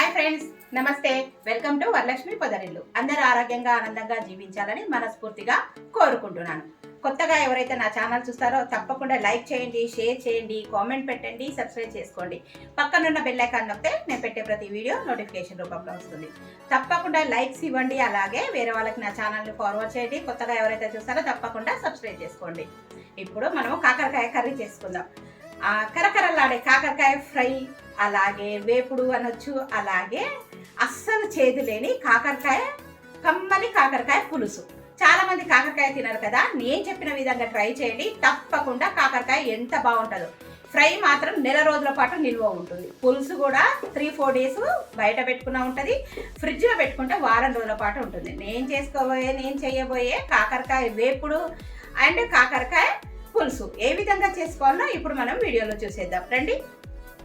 Hi friends, నమస్తే. Welcome to Varalakshmi Podarillu. అందరూ ఆరోగ్యంగా ఆనందంగా జీవించాలని మనస్ఫూర్తిగా కోరుకుంటున్నాను. కొత్తగా ఎవరైతే నా ఛానల్ చూస్తారో తప్పకుండా లైక్ చేయండి, షేర్ చేయండి, కామెంట్ పెట్టండి, సబ్స్క్రైబ్ చేసుకోండి. పక్కనున్న బెల్ ఐకాన్ నొక్కితే నేను పెట్టే ప్రతి వీడియో నోటిఫికేషన్ రూపంలో వస్తుంది. తప్పకుండా లైక్స్ ఇవ్వండి, అలాగే వేరే వాళ్ళకి నా ఛానల్ని ఫార్వర్డ్ చేయండి. కొత్తగా ఎవరైతే చూస్తారో తప్పకుండా సబ్స్క్రైబ్ చేసుకోండి. ఇప్పుడు మనము కాకరకాయ కర్రీ చేసుకుందాం. కరకరలాడే కాకరకాయ ఫ్రై, అలాగే వేపుడు అనొచ్చు, అలాగే అస్సలు చేదు లేని కాకరకాయ కమ్మని కాకరకాయ పులుసు. చాలా మంది కాకరకాయ తినరు కదా, నేను చెప్పిన విధంగా ట్రై చేయండి. తప్పకుండా కాకరకాయ ఎంత బాగుంటుందో. ఫ్రై మాత్రం నెల రోజుల పాటు నిల్వ ఉంటుంది. పులుసు కూడా 3-4 డేస్ బయట పెట్టుకున్నా ఉంటుంది, ఫ్రిడ్జ్లో పెట్టుకుంటే వారం రోజుల పాటు ఉంటుంది. నేను చేయబోయే కాకరకాయ వేపుడు అండ్ కాకరకాయ పులుసు ఏ విధంగా చేసుకోవాలో ఇప్పుడు మనం వీడియోలో చూసేద్దాం రండి.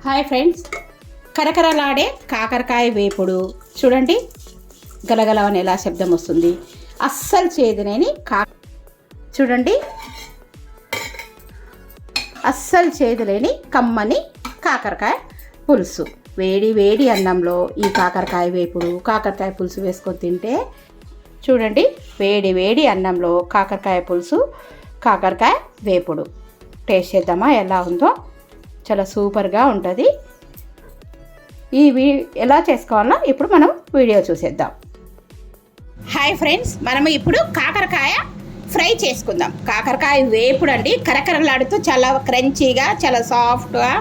హాయ్ ఫ్రెండ్స్, కరకరలాడే కాకరకాయ వేపుడు చూడండి. గలగల అని ఎలా శబ్దం వస్తుంది. అస్సలు చేదులేని చూడండి, అస్సలు చేదులేని కమ్మని కాకరకాయ పులుసు. వేడి వేడి అన్నంలో ఈ కాకరకాయ వేపుడు కాకరకాయ పులుసు వేసుకొని తింటే చూడండి, వేడి వేడి అన్నంలో కాకరకాయ పులుసు కాకరకాయ వేపుడు టేస్ట్ చేద్దామా ఎలా ఉందో. చాలా సూపర్గా ఉంటుంది. ఎలా చేసుకోవాలో ఇప్పుడు మనం వీడియో చూసేద్దాం. హాయ్ ఫ్రెండ్స్, మనము ఇప్పుడు కాకరకాయ ఫ్రై చేసుకుందాం. కాకరకాయ వేపుడు అండి, కరకరలాడుతూ చాలా క్రంచీగా, చాలా సాఫ్ట్గా,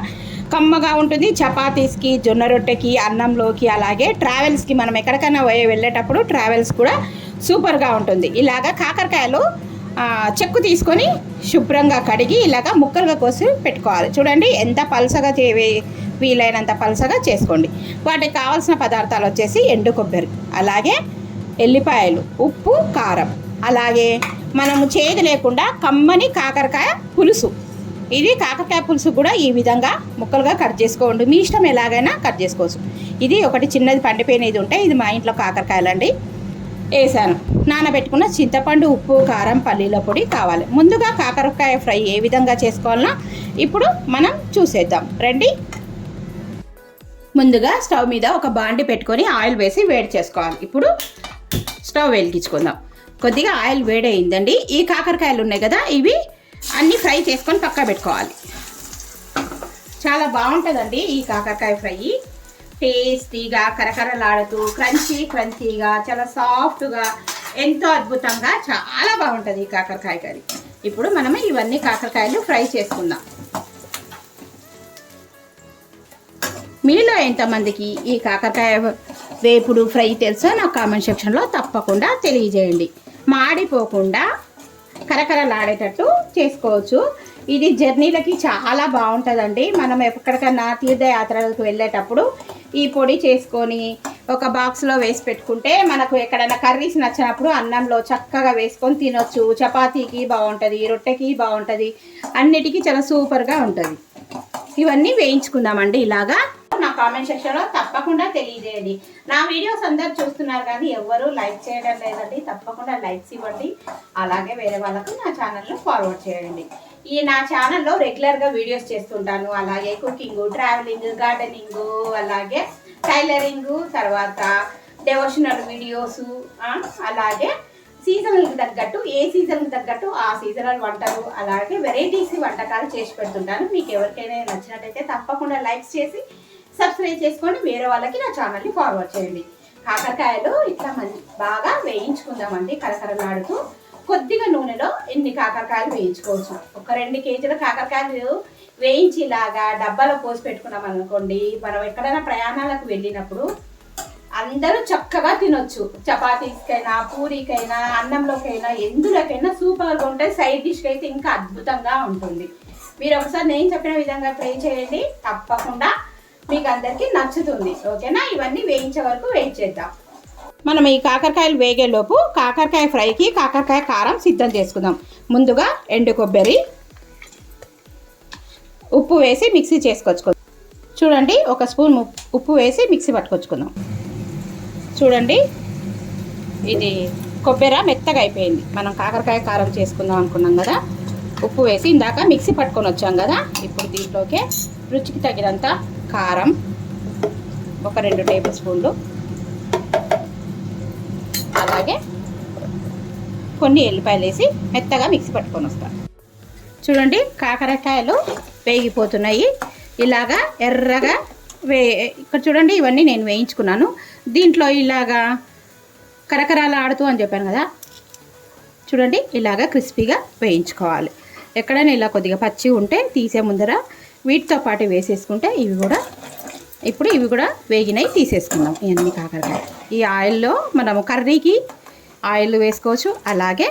కమ్మగా ఉంటుంది. చపాతీస్కి, జొన్న రొట్టెకి, అన్నంలోకి, అలాగే ట్రావెల్స్కి, మనం ఎక్కడికైనా వెళ్ళేటప్పుడు ట్రావెల్స్ కూడా సూపర్గా ఉంటుంది. ఇలాగా కాకరకాయలు చెక్కు తీసుకొని శుభ్రంగా కడిగి ఇలాగా ముక్కలుగా కోసి పెట్టుకోవాలి. చూడండి ఎంత పలసగా వీలైనంత పలసగా చేసుకోండి. వాటికి కావాల్సిన పదార్థాలు వచ్చేసి ఎండు కొబ్బరి, అలాగే ఎల్లిపాయలు, ఉప్పు, కారం, అలాగే మనము చేదు లేకుండా కమ్మని కాకరకాయ పులుసు. ఇది కాకరకాయ పులుసు కూడా ఈ విధంగా ముక్కలుగా కట్ చేసుకోండి. మీ ఇష్టం ఎలాగైనా కట్ చేసుకోవచ్చు. ఇది ఒకటి చిన్నది పండిపోయినది ఉంటే ఇది మా ఇంట్లో కాకరకాయలండి వేసాను. నానబెట్టుకున్న చింతపండు, ఉప్పు, కారం, పల్లీల పొడి కావాలి. ముందుగా కాకరకాయ ఫ్రై ఏ విధంగా చేసుకోవాలన్నా ఇప్పుడు మనం చూసేద్దాం రండి. ముందుగా స్టవ్ మీద ఒక బాండి పెట్టుకొని ఆయిల్ వేసి వేడి చేసుకోవాలి. ఇప్పుడు స్టవ్ వెలిగించుకుందాం. కొద్దిగా ఆయిల్ వేడయిందండి. ఈ కాకరకాయలు ఉన్నాయి కదా, ఇవి అన్నీ ఫ్రై చేసుకొని పక్క పెట్టుకోవాలి. చాలా బాగుంటుందండి ఈ కాకరకాయ ఫ్రై. టేస్టీగా, కరకరలాడుతూ, క్రంచీగా, చాలా సాఫ్ట్గా, ఎంతో అద్భుతంగా చాలా బాగుంటుంది ఈ కాకరకాయ కర్రీ. ఇప్పుడు మనము ఇవన్నీ కాకరకాయలు ఫ్రై చేసుకుందాం. మీలో ఎంతమందికి ఈ కాకరకాయ వేపుడు ఫ్రై తెలుసో నా కామెంట్ సెక్షన్లో తప్పకుండా తెలియజేయండి. మాడిపోకుండా కరకరలాడేటట్టు చేసుకోవచ్చు. ఇది జర్నీలకి చాలా బాగుంటుందండి. మనం ఎక్కడికన్నా తీర్థయాత్రలకు వెళ్ళేటప్పుడు ఈ పొడి చేసుకొని ఒక బాక్స్లో వేసి పెట్టుకుంటే మనకు ఎక్కడైనా కర్రీస్ నచ్చినప్పుడు అన్నంలో చక్కగా వేసుకొని తినొచ్చు. చపాతీకి బాగుంటుంది, రొట్టెకి బాగుంటుంది, అన్నిటికీ చాలా సూపర్గా ఉంటుంది. ఇవన్నీ వేయించుకుందామండి. ఇలాగా నా కామెంట్ సెక్షన్లో తప్పకుండా తెలియజేయండి. నా వీడియోస్ అందరు చూస్తున్నారు కానీ ఎవరు లైక్ చేయడం లేదండి. తప్పకుండా లైక్స్ ఇవ్వండి, అలాగే వేరే వాళ్ళకు నా ఛానల్ను ఫార్వర్డ్ చేయండి. ఈ నా ఛానల్లో రెగ్యులర్గా వీడియోస్ చేస్తుంటాను. అలాగే కుకింగ్, ట్రావెలింగ్, గార్డెనింగ్, అలాగే టైలరింగ్, తర్వాత డెవోషనల్ వీడియోస్, అలాగే సీజనల్కి తగ్గట్టు, ఏ సీజన్కి తగ్గట్టు ఆ సీజనల్ వంటలు, అలాగే వెరైటీస్ వంటకాలు చేసి పెడుతుంటాను. మీకు ఎవరికైనా నచ్చినట్టయితే తప్పకుండా లైక్స్ చేసి సబ్స్క్రైబ్ చేసుకొని వేరే వాళ్ళకి నా ఛానల్ని ఫార్వర్డ్ చేయండి. కాకరకాయలు ఇట్లా బాగా వేయించుకుందామండి. కరకరలాడుతూ కొద్దిగా నూనెలో ఎన్ని కాకరకాయలు వేయించుకోవచ్చు. ఒక 2 కేజీల కాకరకాయలు వేయించి ఇలాగా డబ్బాలో పోసి పెట్టుకున్నాం అనుకోండి, మనం ఎక్కడైనా ప్రయాణాలకు వెళ్ళినప్పుడు అందరూ చక్కగా తినొచ్చు. చపాతీస్కైనా, పూరీకైనా, అన్నంలోకైనా, ఎందులోకైనా సూపర్గా ఉంటాయి. సైడ్ డిష్కి అయితే ఇంకా అద్భుతంగా ఉంటుంది. మీరు ఒకసారి నేను చెప్పిన విధంగా ట్రై చేయండి, తప్పకుండా మీకు అందరికీ నచ్చుతుంది. ఓకేనా? ఇవన్నీ వేయించే వరకు వెయిట్ చేద్దాం. మనం ఈ కాకరకాయలు వేగేలోపు కాకరకాయ ఫ్రైకి కాకరకాయ కారం సిద్ధం చేసుకుందాం. ముందుగా ఎండు కొబ్బరి, ఉప్పు వేసి మిక్సీ చేసుకొచ్చుకుందాం. చూడండి, 1 స్పూన్ ఉప్పు వేసి మిక్సీ పట్టుకొచ్చుకుందాం. చూడండి, ఇది కొబ్బరి మెత్తగా అయిపోయింది. మనం కాకరకాయ కారం చేసుకుందాం అనుకున్నాం కదా, ఉప్పు వేసి ఇందాక మిక్సీ పట్టుకొని వచ్చాం కదా. ఇప్పుడు దీంట్లోకి రుచికి తగినంత కారం, ఒక 2 టేబుల్ స్పూన్లు, అలాగే కొన్ని ఎల్లిపాయలు వేసి మెత్తగా మిక్సీ పట్టుకొని వస్తాను. చూడండి కాకరకాయలు వేగిపోతున్నాయి. ఇలాగా ఎర్రగా ఇక్కడ చూడండి ఇవన్నీ నేను వేయించుకున్నాను. దీంట్లో ఇలాగా కరకరాలు ఆడుతూ అని చెప్పాను కదా, చూడండి ఇలాగా క్రిస్పీగా వేయించుకోవాలి. ఎక్కడైనా ఇలా కొద్దిగా పచ్చి ఉంటే తీసే ముందర వీటితో పాటు వేసేసుకుంటే ఇప్పుడు ఇవి కూడా వేగినవి తీసేసుకుందాం. ఇవన్నీ కాకరకాయ ఈ ఆయిల్లో మనము కర్రీకి ఆయిల్ వేసుకోవచ్చు, అలాగే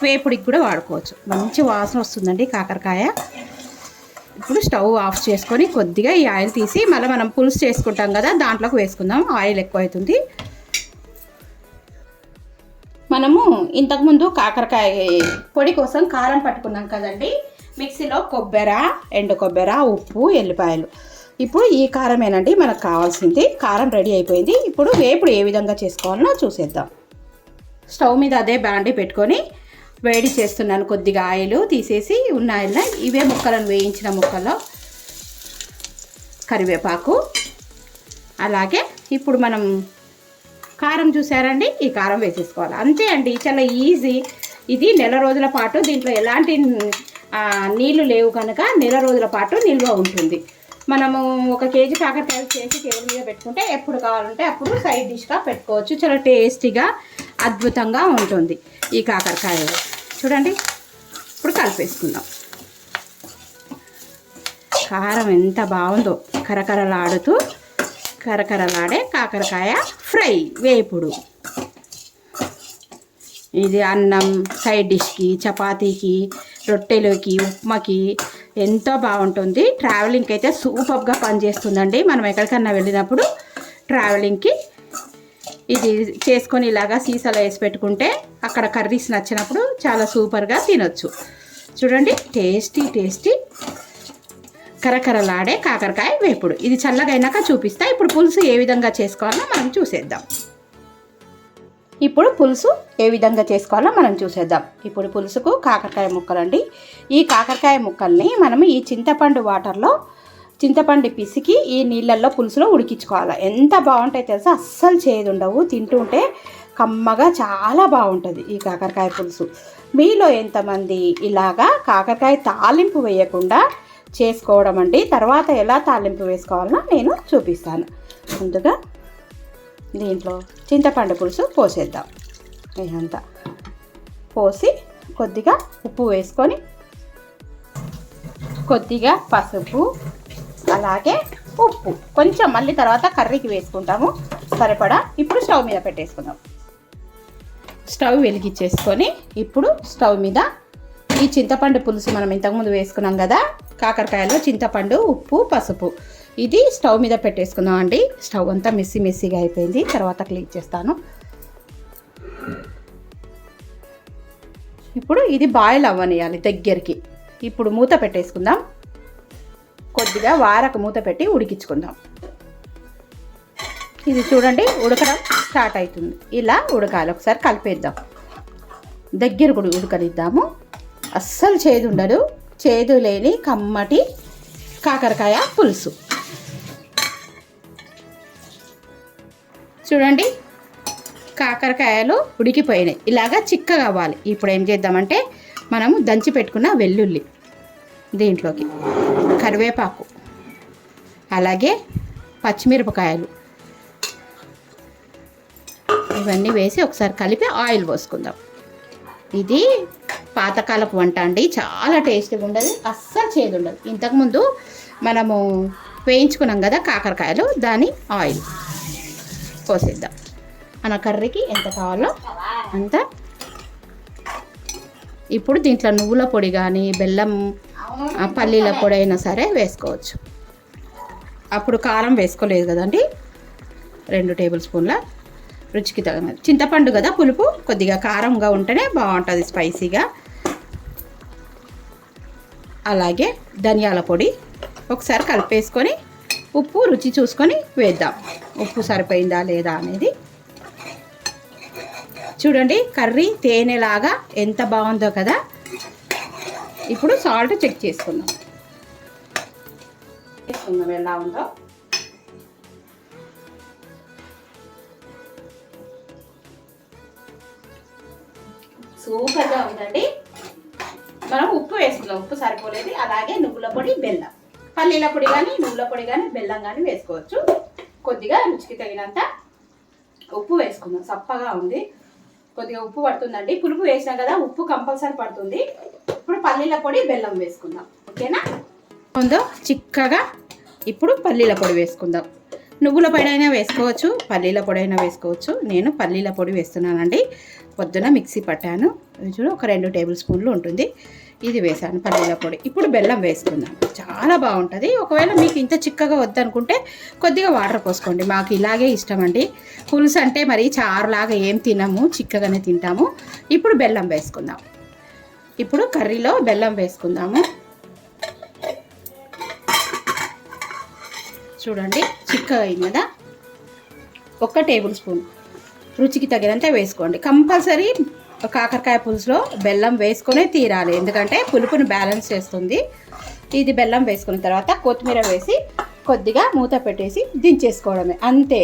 వేపుడికి కూడా వాడుకోవచ్చు. మంచి వాసన వస్తుందండి కాకరకాయ. ఇప్పుడు స్టవ్ ఆఫ్ చేసుకొని కొద్దిగా ఈ ఆయిల్ తీసి మళ్ళీ మనం పులుసు చేసుకుంటాం కదా దాంట్లోకి వేసుకుందాం. ఆయిల్ ఎక్కువ అవుతుంది. మనము ఇంతకుముందు కాకరకాయ పొడి కోసం కారం పట్టుకున్నాం కదండి. మిక్సీలో ఎండు కొబ్బరి, ఉప్పు, ఎల్లిపాయలు. ఇప్పుడు ఈ కారమేనండి మనకు కావాల్సింది. కారం రెడీ అయిపోయింది. ఇప్పుడు వేపుడు ఏ విధంగా చేసుకోవాలో చూసేద్దాం. స్టవ్ మీద అదే బాండి పెట్టుకొని వేడి చేస్తున్నాను. కొద్దిగా ఆయిల్ తీసేసి ఉన్న ఆయిల్లో ఇవే ముక్కలను వేయించిన ముక్కల్లో కరివేపాకు, అలాగే ఇప్పుడు మనం కారం చూసారండి, ఈ కారం వేసేసుకోవాలి. అంతే అండి, చాలా ఈజీ. ఇది నెల రోజుల పాటు దీంట్లో ఎలాంటి నీళ్లు లేవు కనుక నెల రోజుల పాటు నిల్వ ఉంటుంది. మనము 1 కేజీ కాకరకాయలు చేసి టేబుల్ మీద పెట్టుకుంటే ఎప్పుడు కావాలంటే అప్పుడు సైడ్ డిష్గా పెట్టుకోవచ్చు. చాలా టేస్టీగా అద్భుతంగా ఉంటుంది ఈ కాకరకాయ. చూడండి ఇప్పుడు కలిపేసుకుందాం. కారం ఎంత బాగుందో, కరకరలాడే కాకరకాయ ఫ్రై వేపుడు. ఇది అన్నం, సైడ్ డిష్కి, చపాతీకి, రొట్టెలోకి, ఉప్మాకి ఎంతో బాగుంటుంది. ట్రావెలింగ్కి అయితే సూపర్గా పనిచేస్తుందండి. మనం ఎక్కడికన్నా వెళ్ళినప్పుడు ట్రావెలింగ్కి ఇది చేసుకొని ఇలాగా సీసాలో వేసి పెట్టుకుంటే అక్కడ కర్రీస్ నచ్చినప్పుడు చాలా సూపర్గా తినొచ్చు. చూడండి టేస్టీ కరకరలాడే కాకరకాయ వేపుడు. ఇది చల్లగా అయినాక చూపిస్తా. ఇప్పుడు పులుసు ఏ విధంగా చేసుకోవాలో మనం చూసేద్దాం. ఇప్పుడు పులుసుకు కాకరకాయ ముక్కలండి. ఈ కాకరకాయ ముక్కల్ని మనం ఈ చింతపండు పిసికి ఈ నీళ్ళల్లో పులుసులో ఉడికించుకోవాలి. ఎంత బాగుంటాయి తెలుసా, అస్సలు చేదుండవు. తింటుంటే కమ్మగా చాలా బాగుంటుంది ఈ కాకరకాయ పులుసు. మీలో ఎంతమంది ఇలాగా కాకరకాయ తాలింపు వేయకుండా చేసుకోవడం అండి? తర్వాత ఎలా తాలింపు వేసుకోవాలో నేను చూపిస్తాను. ముందుగా దీంట్లో చింతపండు పులుసు పోసేద్దాం. ఇదంతా పోసి కొద్దిగా ఉప్పు వేసుకొని, కొద్దిగా పసుపు, అలాగే ఉప్పు కొంచెం మళ్ళీ తర్వాత కర్రీకి వేసుకుంటాము సరిపడా. ఇప్పుడు స్టవ్ మీద పెట్టేసుకుందాం. స్టవ్ వెలిగించేసుకొని ఇప్పుడు స్టవ్ మీద ఈ చింతపండు పులుసు మనం ఇంతకుముందు వేసుకున్నాం కదా కాకరకాయలో, చింతపండు, ఉప్పు, పసుపు, ఇది స్టవ్ మీద పెట్టేసుకుందాం అండి. స్టవ్ అంతా మెస్సీగా అయిపోయింది, తర్వాత క్లీన్ చేస్తాను. ఇప్పుడు ఇది బాయిల్ అవ్వనియాలి దగ్గరికి. ఇప్పుడు మూత పెట్టేసుకుందాం. కొద్దిగా వారకు మూత పెట్టి ఉడికించుకుందాం. ఇది చూడండి ఉడకడం స్టార్ట్ అవుతుంది. ఇలా ఉడకాలి. ఒకసారి కలిపేద్దాం. దగ్గర కూడా ఉడకనిద్దాము. అస్సలు చేదు ఉండదు. చేదు లేని కమ్మటి కాకరకాయ పులుసు. చూడండి కాకరకాయలు ఉడికిపోయినాయి. ఇలాగా చిక్కగా అవ్వాలి. ఇప్పుడు ఏం చేద్దామంటే మనము దంచి పెట్టుకున్న వెల్లుల్లి, దీంట్లోకి కరివేపాకు, అలాగే పచ్చిమిరపకాయలు ఇవన్నీ వేసి ఒకసారి కలిపి ఆయిల్ పోసుకుందాం. ఇది పాతకాలపు వంట అండి, చాలా టేస్టీగా ఉండదు, అస్సలు చేదు ఉండదు. ఇంతకుముందు మనము వేయించుకున్నాం కదా కాకరకాయలు, దాని ఆయిల్ పోసేద్దాం. మన కర్రీకి ఎంత కావాలో అంత. ఇప్పుడు దీంట్లో నువ్వుల పొడి కానీ బెల్లం పల్లీల పొడి అయినా సరే వేసుకోవచ్చు. అప్పుడు కారం వేసుకోలేదు కదండి. 2 టేబుల్ స్పూన్ల రుచికి తగిన చింతపండు కదా, పులుపు కొద్దిగా కారంగా ఉంటేనే బాగుంటుంది, స్పైసీగా. అలాగే ధనియాల పొడి ఒకసారి కలిపేసుకొని ఉప్పు రుచి చూసుకొని వేద్దాం. ఉప్పు సరిపోయిందా లేదా అనేది. చూడండి కర్రీ తేనెలాగా ఎంత బాగుందో కదా. ఇప్పుడు సాల్ట్ చెక్ చేసుకుందాం ఎలా ఉందో. సూపర్గా ఉందండి. మనం ఉప్పు వేసుకుందాం, ఉప్పు సరిపోలేదు. అలాగే నువ్వుల పొడి, బెల్లం, పల్లీల పొడి కానీ నువ్వుల పొడి కానీ బెల్లం కానీ వేసుకోవచ్చు. కొద్దిగా రుచికి తగినంత ఉప్పు వేసుకుందాం. చప్పగా ఉంది, కొద్దిగా ఉప్పు పడుతుందండి. పులుపు వేసినాం కదా, ఉప్పు కంపల్సరీ పడుతుంది. ఇప్పుడు పల్లీల పొడి, బెల్లం వేసుకుందాం. ఓకేనా? ఉందో చిక్కగా. ఇప్పుడు పల్లీల పొడి వేసుకుందాం. నువ్వుల పొడి అయినా వేసుకోవచ్చు, పల్లీల పొడి అయినా వేసుకోవచ్చు. నేను పల్లీల పొడి వేస్తున్నానండి. పొద్దున మిక్సీ పట్టాను, చూడు ఒక 2 టేబుల్ స్పూన్లు ఉంటుంది. ఇది వేసాను పల్లీల పొడి. ఇప్పుడు బెల్లం వేసుకుందాం. చాలా బాగుంటుంది. ఒకవేళ మీకు ఇంత చిక్కగా వద్దనుకుంటే కొద్దిగా వాటర్ పోసుకోండి. మాకు ఇలాగే ఇష్టం అండి. పులుసు అంటే మరి చారులాగా ఏం తినము, చిక్కగానే తింటాము. ఇప్పుడు బెల్లం వేసుకుందాం. ఇప్పుడు కర్రీలో బెల్లం వేసుకుందాము. చూడండి చిక్కగా అయింది కదా. 1 టేబుల్ స్పూన్ రుచికి తగినంత వేసుకోండి. కంపల్సరీ కాకరకాయ పులుసులో బెల్లం వేసుకొనే తీరాలి, ఎందుకంటే పులుపుని బ్యాలెన్స్ చేస్తుంది. ఇది బెల్లం వేసుకున్న తర్వాత కొత్తిమీర వేసి కొద్దిగా మూత పెట్టేసి దించేసుకోవడమే, అంతే.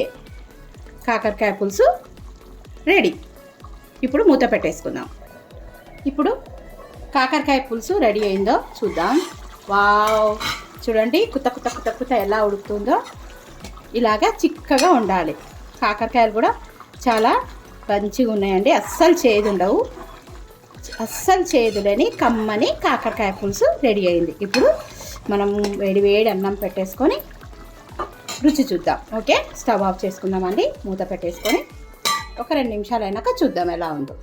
కాకరకాయ పులుసు రెడీ. ఇప్పుడు మూత పెట్టేసుకుందాం. ఇప్పుడు కాకరకాయ పులుసు రెడీ అయిందో చూద్దాం. వావ్, చూడండి కుత్త కుత్త కుత్త కుత్త ఎలా ఉడుకుతుందో. ఇలాగా చిక్కగా ఉండాలి. కాకరకాయలు కూడా చాలా మంచిగా ఉన్నాయండి. అస్సలు చేదు ఉండవు, అస్సలు చేదు లేని కమ్మని కాకరకాయ పులుసు రెడీ అయింది. ఇప్పుడు మనం వేడి వేడి అన్నం పెట్టేసుకొని రుచి చూద్దాం. ఓకే, స్టవ్ ఆఫ్ చేసుకుందామండి. మూత పెట్టేసుకొని ఒక 2 నిమిషాలు అయినాక చూద్దాం ఎలా ఉందో.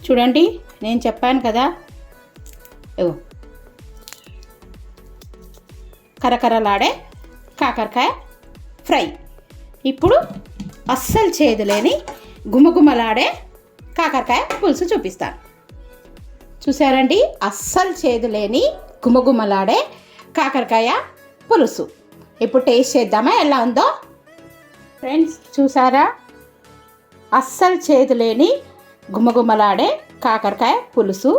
చూడండి, నేను చెప్పాను కదా, కరకరలాడే కాకరకాయ ఫ్రై. ఇప్పుడు అస్సలు చేదు లేని గుమగుమలాడే కాకరకాయ పులుసు చూపిస్తాను. చూసారండి, అస్సలు చేదు లేని గుమగుమలాడే కాకరకాయ పులుసు. ఇప్పుడు టేస్ట్ చేద్దామా ఎలా ఉందో. ఫ్రెండ్స్ చూసారా, అస్సలు చేదు లేని గుమగుమలాడే కాకరకాయ పులుసు,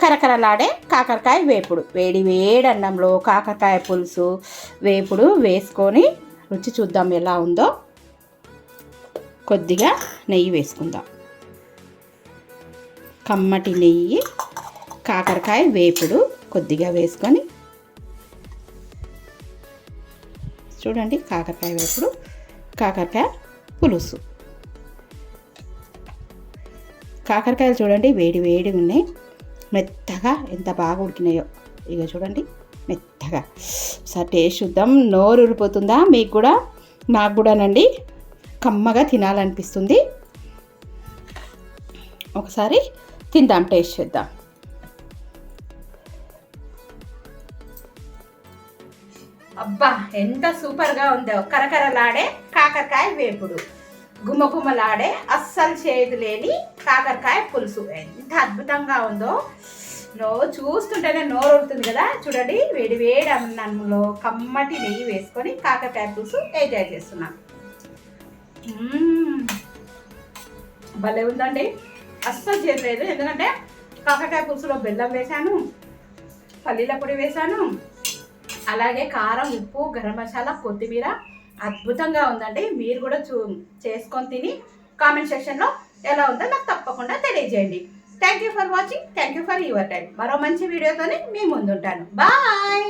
కరకరలాడే కాకరకాయ వేపుడు. వేడి వేడి అన్నంలో కాకరకాయ పులుసు వేపుడు వేసుకొని రుచి చూద్దాం ఎలా ఉందో. కొద్దిగా నెయ్యి వేసుకుందాం. కమ్మటి నెయ్యి, కాకరకాయ వేపుడు కొద్దిగా వేసుకొని చూడండి. కాకరకాయ వేపుడు, కాకరకాయ పులుసు. కాకరకాయలు చూడండి వేడి వేడిగా ఉన్నాయి, మెత్తగా ఎంత బాగా ఉడికినాయో. ఇక చూడండి మెత్తగా. ఒకసారి టేస్ట్ చూద్దాం. నోరు ఊరిపోతుందా మీకు కూడా? నాకు కూడానండి, కమ్మగా తినాలనిపిస్తుంది. ఒకసారి తిందాం, టేస్ట్ చేద్దాం. అబ్బా ఎంత సూపర్గా ఉందో. కరకరలాడే కాకరకాయ వేపుడు, గుమగుమలాడే అస్సలు చేదు లేని కాకరకాయ పులుసు ఎంత అద్భుతంగా ఉందో. చూస్తుంటేనే నోరు ఊరుతుంది కదా. చూడండి వేడి వేడి అన్నంలో కమ్మటి నెయ్యి వేసుకొని కాకరకాయ పులుసు ఎంజాయ్ చేస్తున్నాను. భలే ఉందండి, అస్సలు చేయలేదు. ఎందుకంటే కాకరకాయ పులుసులో బెల్లం వేసాను, పల్లీల పొడి వేసాను, అలాగే కారం, ఉప్పు, గరం మసాలా, కొత్తిమీర. అద్భుతంగా ఉందండి. మీరు కూడా చేసుకొని తిని కామెంట్ సెక్షన్లో ఎలా ఉందో నాకు తప్పకుండా తెలియజేయండి. Thank you for watching. Thank you for your time. మరో మంచి వీడియోతోనే మీ ముందుంటాను. బాయ్.